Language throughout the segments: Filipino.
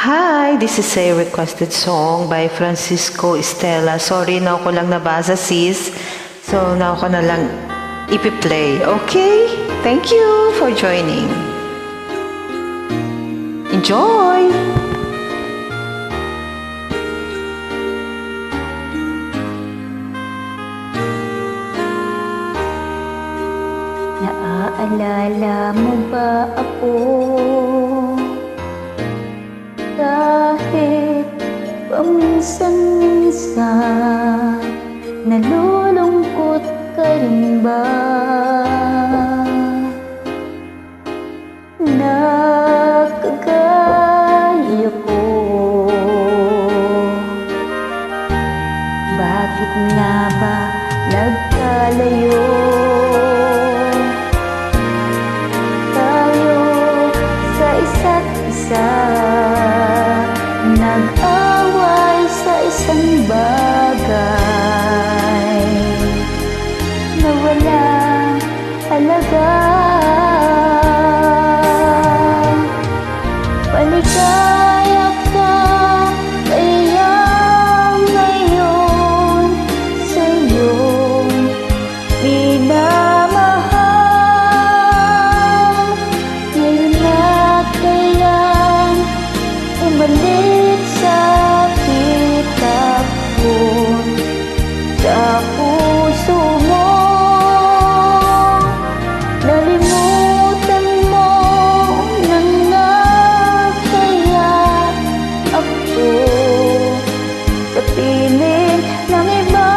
Hi, this is a requested song by Francisco Estela. Sorry na ako lang nabasa sis. So na ako na lang ipi-play. Okay? Thank you for joining. Enjoy! Naaalala mo ba ako? Kahit paminsan-minsan nalulungkot ka rin ba? Nakagaya ko, bakit nga ba nagkalayo? Isa't isa, nag-away sa isang bagay na walang halaga. Maligaya ka kaya ngayon sa iyong minamahal. Ngayon na kayang umalik sa kitap ko, sa puso mo. Nalimutan mo na nga kaya ako sa piling ng iba.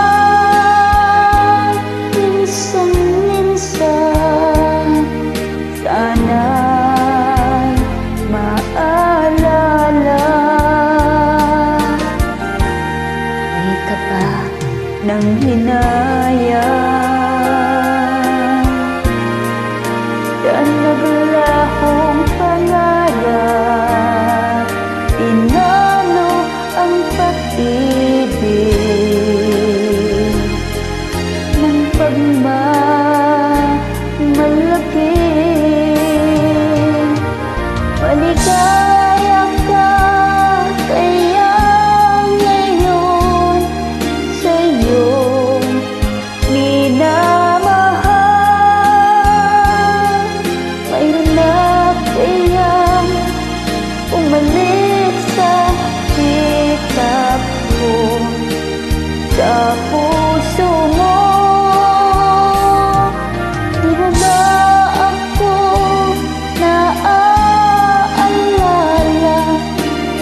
Minsan-minsan sana'y maalala. Di ka ba nang hinayang sa naglahong pangarap? Tinalo ang pag-ibig ng pagmamalaki. Maligaya ka kaya ngayon sa iyong minamahal. Mayroon na kayang umalik sa kitap ko, sa puso mo. Di mo ba ako naaalala?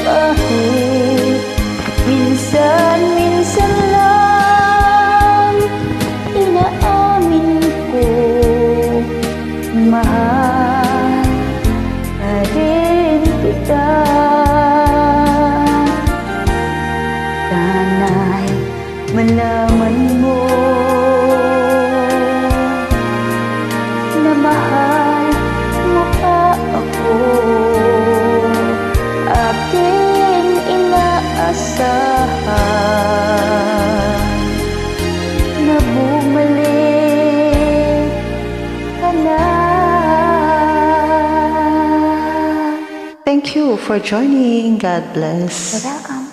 Kahit minsan-minsan lang inaamin ko, mahal pa rin kita. Sana'y malaman mo na mahal mo pa ako. Aking inaasahan na bumalik ka na. Thank you for joining. God bless. Wala